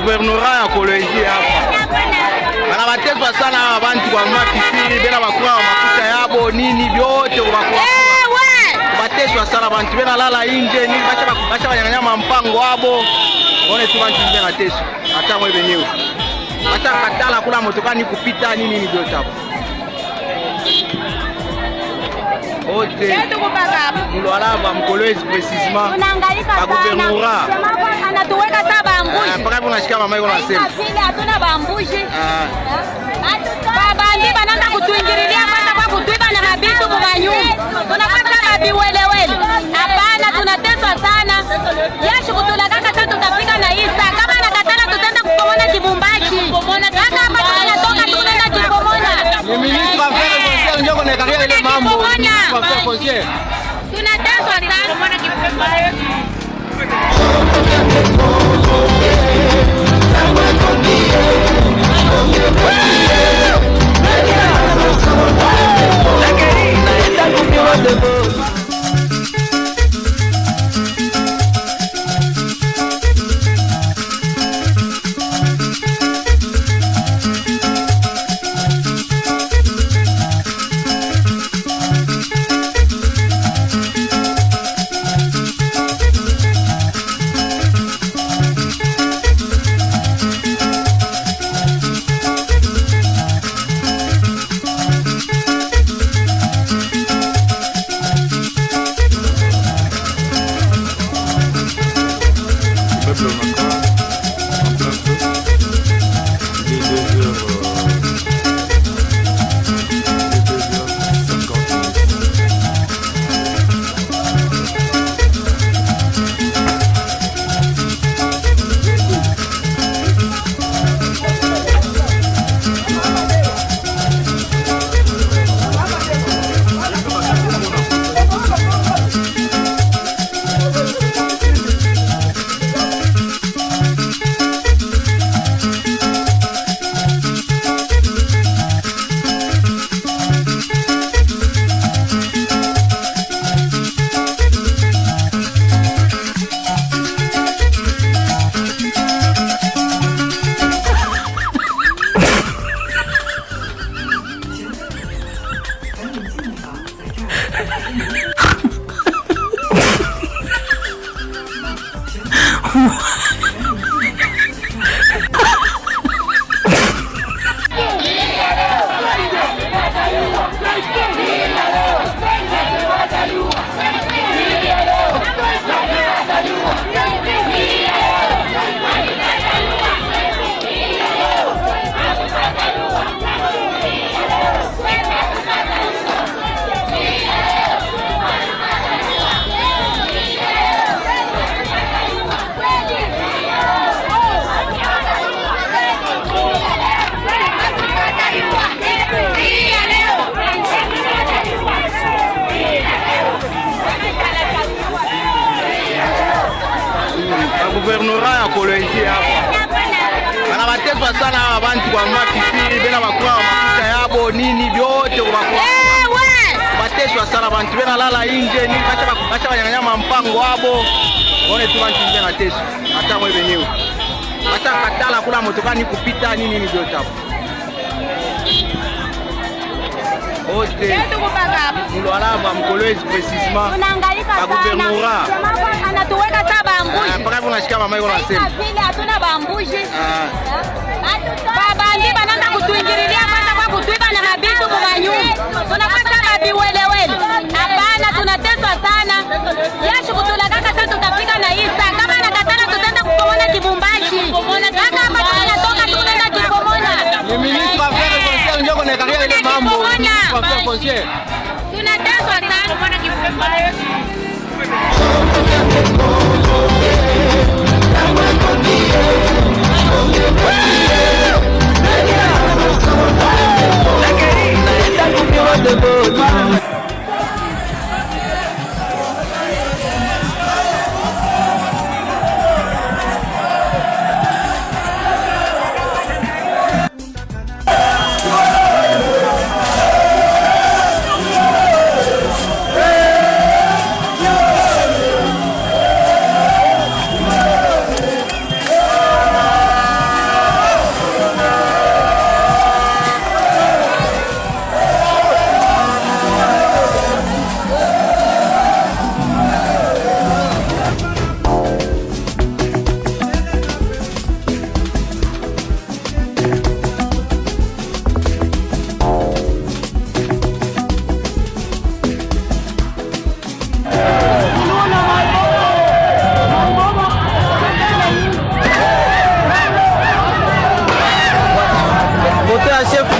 gouvernorat ya Kolwezi hapa. Bana batezwa sana abantu kwa mapipili bena bakura mafuta yabo nini vyote bakura. Batezwa sana abantu bena lala nje nini bacha banyanyama mpango wabo. One tu bantu bena teso. Hata mwe benyewe. Hata katala kuna motokani kupita nini ni vyote hapo. Ote. Mulwalava Mkolwezi precisement. Tunaangalika gouvernorat. Anatuweka saba ambushi. Mpaka unasikia mama yako anasema. Sisi hatuna bambushi. Babandi bananda kutuingililia kwanza kwa kutuiba na mabitu kwa nyumba. Tunapata mabiwelewele. Hapana, tunateswa sana. Yashu kutulakaka sasa tutafika na Isa. Kama nakatana tutaenda kupomona Kibumbashi. Hata hapa tunatoka tunaenda Kibomona. Ni ministre wa affaires foncières ndio konekaria ile mambo. Ministre wa affaires foncières. Tunateswa sana. Kupomona Kibumbashi. Gouvernorat ya Kolwezi hapa. Bana batezwa sana abantu kwa mapipili bena bakura mafuta yabo nini vyote bakura. Batezwa sana abantu bena lala nje nini bacha banyanyama mpango wabo. One tu bantu bena teso. Hata mwe benyewe. Hata katala kuna motokani kupita nini ni vyote hapo. Ote. Mulwalava Mkolwezi precisement. Tunaangalika gouvernorat. Anatuweka saba ambushi. Mpaka unasikia mama yako anasema. Sisi hatuna bambushi. Babandi bananda kutuingililia kwanza kwa kutuiba na mabitu kwa nyumba. Tunapata mabiwelewele. Hapana, tunateswa sana. Yashu kutulakaka sasa tutafika na Isa. Kama nakatana tutaenda kupomona Kibumbashi. Hata hapa tunatoka tunaenda Kibomona. Ni ministre wa affaires foncières ndio konekaria ile mambo. Ministre wa affaires foncières. Tunateswa sana. Kupomona Kibumbashi.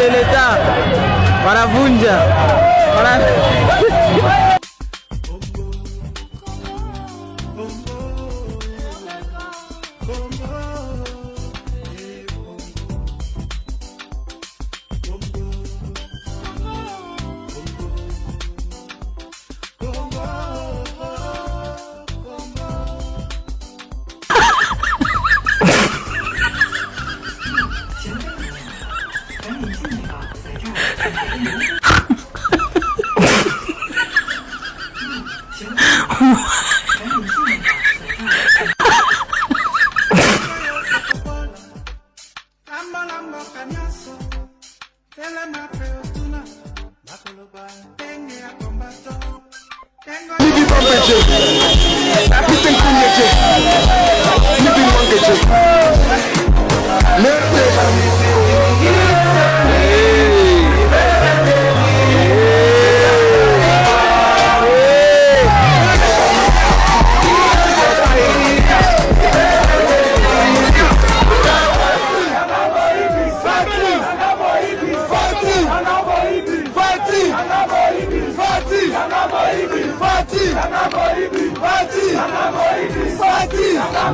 de l'État wanavunja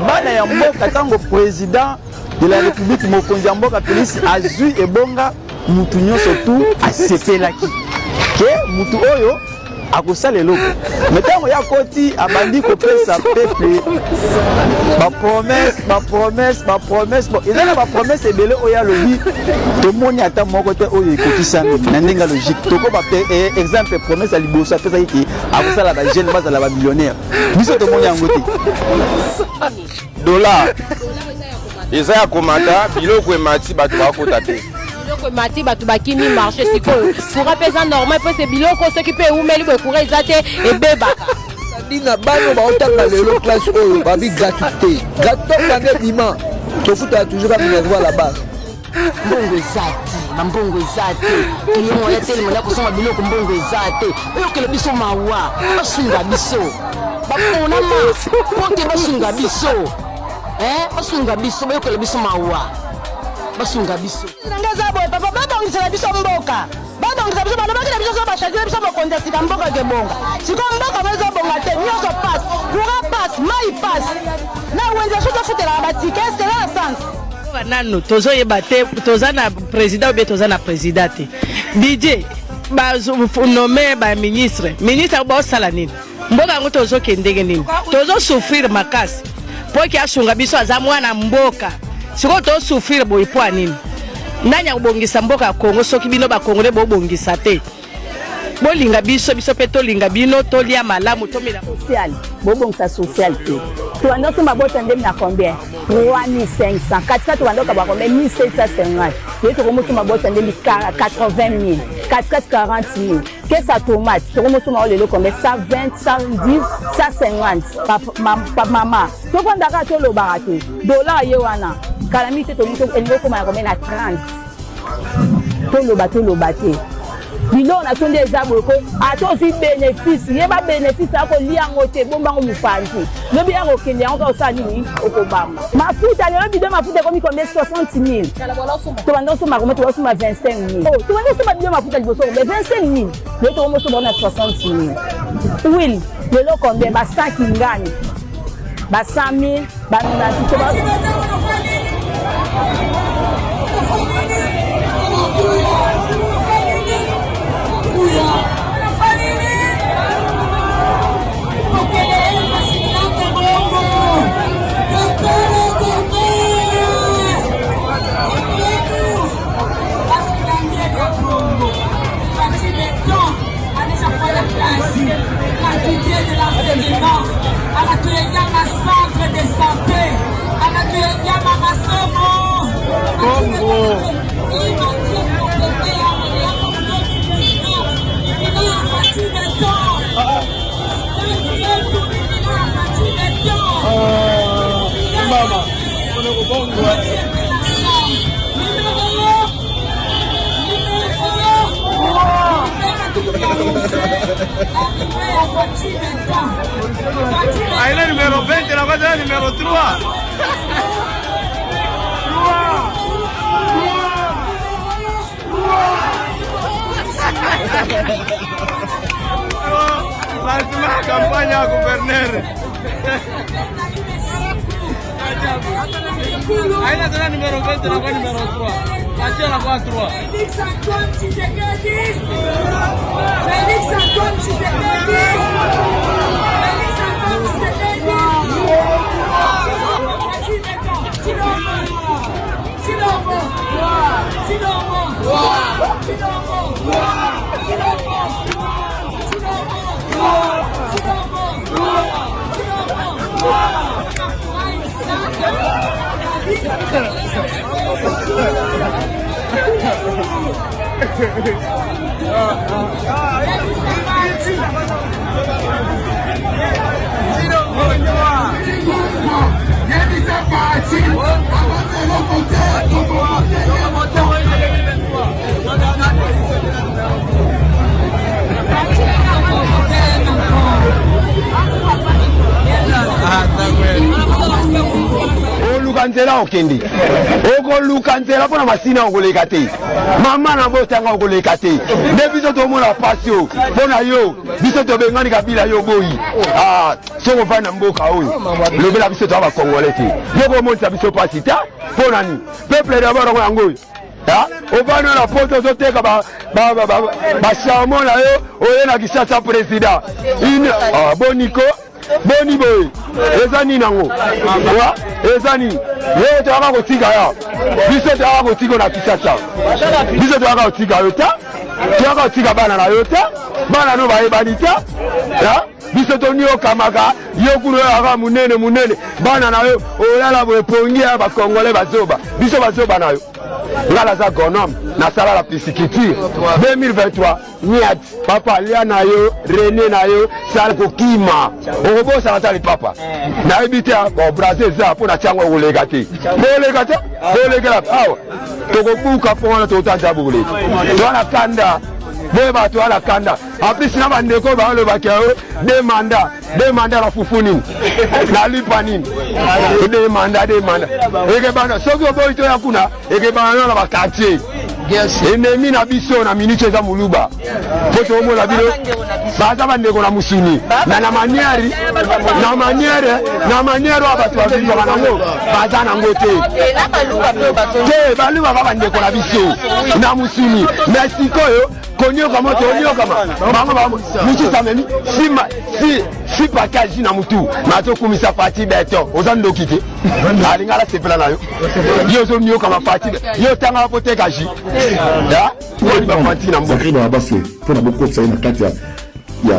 bana ya mboka tango président de la République mokonzi ya mboka Félix azui ebonga mutu nyonso tu asepelaki ke mutu oyo akosala eloko metango ya koti abandi kopesa peuple bapromesse bon ezala bapromesse ebele oyo alobi tomoni ata moko te oyo ekokisami na ndenge logique tokoba exemple promesse ya liboso apesaki ki akosala bajeune bazala bamillionnaire biso tomoni yango te dollar eza ya komata biloko emati bato bakota te biloko emati bato bakimi marché sikoyo courant pesa normal mpo se biloko soki mpe eumeli boye courant eza te ebebaka dina bano baotanga lelo classe oyo babi gratuité gratuité kange bima tofutaka toujoursaminervo à la base mbongo eza te bambongo eza te elongo ya telemo ya kosomba biloko mbongo eza te oyokela biso mawa basunga biso baponama mpo te basunga biso basunga biso bayokela biso mawa basunga biso nangeza boye papa babongisela biso mboka babongisa biso bana bakila biso so bashakile biso mokonzi asika mboka kebonga siko mboka bazobonga te nyonso passe courant passe mai passe na wenze so tofutelaka batike esela na sanse nano tozoyeba te toza na président ou bien toza na président te budget banome baministre ministre baosala nini mboka yango tozokendenge nini tozosouffrir makasi mpo ki asunga biso aza mwana mboka sikoyo tosouffrir boye mpo anini nani akobongisa mboka ya Kongo soki bino bakongole bobongisa te bolinga biso mpe tolinga bino tolia malamu tomela social bobongisa social te tuwanda somba botande na combien 3500 katika tuwanda ka ba combien 1750 yeto komo somba botande 80000 katika 40000 kesa tomate tokomo somba lelo combien 120 110 150 mama to kwanda ka to lo barate dollar ye wana calamité to mito eloko koma combien na 30 to lo bate bilo na tonde ezabo ko atozi bénéfice yeba bénéfice ako liango te bombango mufanzi lobi yako kende yango osali ni okobamba mafuta lelo bido mafuta komi combien 60000 to bando so makomo to so ma 25000 oh to bando so ma bido mafuta liboso mais 25000 le to mo so bona 60000 oui lelo combien ba 5 ngani ba 100000 ba na to ba Ahí la número 20, la cosa es la número 3. Lazima kampanya ya gouverneur. Aina tena numero 20 na kwa numero 3. Acha la kwa 3. Félix Antoine Tshisekedi. Félix Antoine Tshisekedi. Félix Antoine Tshisekedi. Chilombo. Nzela okende okoluka nzela mpona masina okoleka te mama na botanga okoleka te nde biso tomona pasi o mpona yo biso tobengani kabila yo boyi soko mpa na mboka oyo lobela biso toa bakongole te yo komonisa biso pasi ta mpona ni peuple dabarongo yango oyo obani na poto ozoteka bacharmon na yo oye na Kinshasa président boniko boni boye eza nini nango eza nini yo toyaka kotika ya biso toyaka kotika na Kinshasa biso toyaka kotika yo ta toyaka kotika bana na yo ta bana no bayebani ta biso toniokamaka yo kuna oyaka munene bana na yo oyala boepongi ya bakongole bazoba biso bazoba na yo ngala za gonome nasala la pisciculture 2023 niat papa lia na yo René na yo sala kokima okobosa batali papa na ebita bo Brazil za pona chango olega te olega te olega awa tokobuka pona totanja bule tona kanda boye bato ala kanda apisi na bandeko balobaki yo demanda la fufuni na lipa nini demanda eke bana soki oboyi to yakuna eke bana na bakartier ennemi na biso na minute eza muluba po tomona bino baza bandeko na musuni na maniere oyo bato bavivaka nango baza nango te balukaka bandeko na biso na musuni mais sikoyo konyoka moto onyokama bango muchisamemi si pakaji na mutu matokumisa fati beto oza ndoki te alingala sepela na yo yo ozonyokama fati yo tanga potekaji zakri na baso mpona bokotisa ye na kati ya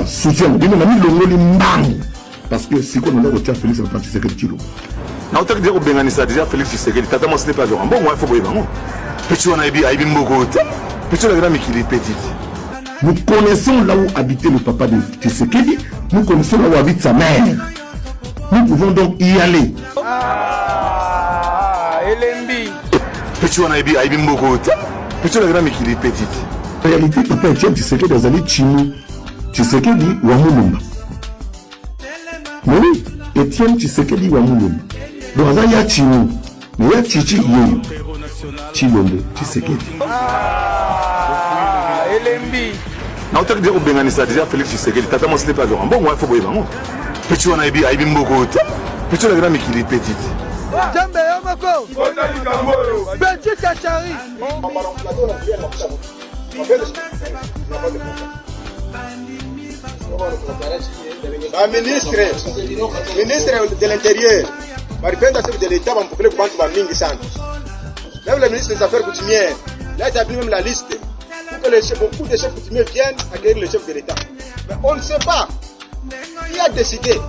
soutien bino na milongoli mbangu parce que sikoyo nanga kotia Félix Antoine Tshisekedi Tshilombo naotaki deja kobenganisa deja Félix Tshisekedi tata mwasi ne pas genre mbongo ifo boyebango petit wana ayebi mboko te petit wana mikili petite. Nous connaissons là où habitait le papa de Tshisekedi, nous connaissons là où habite sa mère. Nous pouvons donc y aller. Petit wana ayebi mboko te petit wana mikili petite. En réalité, papa Etienne Tshisekedi azali Tshinu Tshisekedi wa Mulumba. Mais oui, Etienne Tshisekedi wa Mulumba. Donc azali ya Tshinu, mais ya Chichi yeyo. Tshilombo Tshisekedi. naotaki deja kobenganisa deja Félix Tshisekedi tata mwasi ne pas genre mbongo ifo boyebango petit wana ayebi mboko te petit wana mikili petite. Jambe yomoko Petit Kachari ministre de l'Intérieur, chef de l'État, même le ministre des Affaires coutumières, il a établi même la liste pour que beaucoup de chefs coutumiers viennent accueillir le chef de l'État. Mais on ne sait pas qui a décidé.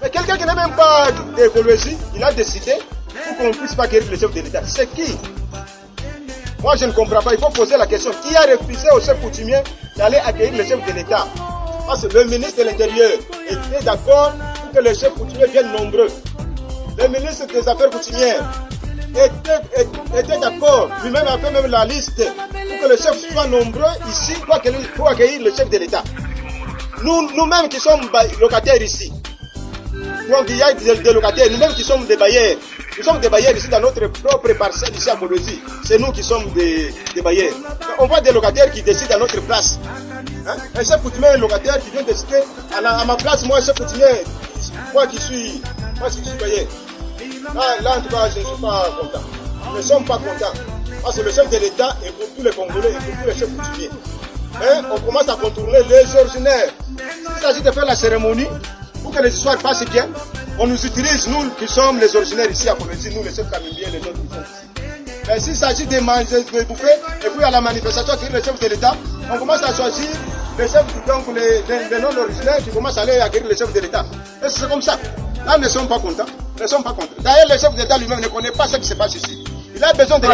Mais quelqu'un qui n'a même pas d'écologie, il a décidé pour qu'on ne puisse pas accueillir le chef de l'État. C'est qui? Moi je ne comprends pas, il faut poser la question. Qui a refusé au chef coutumier d'aller accueillir le chef de l'État? Parce que le ministre de l'Intérieur était d'accord pour que les chefs coutumiers viennent nombreux. Le ministre des Affaires coutumières était d'accord, lui-même a fait même la liste pour que les chefs soient nombreux ici pour accueillir le chef de l'État. Nous-mêmes qui sommes locataires ici, donc il y a des locataires, nous-mêmes qui sommes des bailleurs, nous sommes des bailleurs ici dans notre propre parcelle ici à Kolosi. C'est nous qui sommes des bailleurs. On voit des locataires qui décident à notre place. Un chef coutumier locataire qui vient décider à ma place, moi, chef coutumier, moi qui suis citoyen. Là, en tout cas, je ne suis pas content. Nous ne sommes pas contents. Parce que le chef de l'État est pour tous les Congolais et pour tous les chefs coutumiers. Mais on commence à contourner les originaires. S'il s'agit de faire la cérémonie, pour que les histoires passent bien, on nous utilise, nous qui sommes les originaires ici à Colombie, nous les chefs camimbiers, les autres qui sont ici. Mais s'il s'agit de manger, de bouffer, et puis à la manifestation, qui est le chef de l'État, on commence à choisir les chefs, donc les non-originaires qui commencent à aller acquérir les chefs de l'État. Et c'est comme ça. Là, nous ne sommes pas contents. Nous ne sommes pas contents. D'ailleurs, le chef d'État lui-même ne connaît pas ce qui se passe ici. Il a besoin de...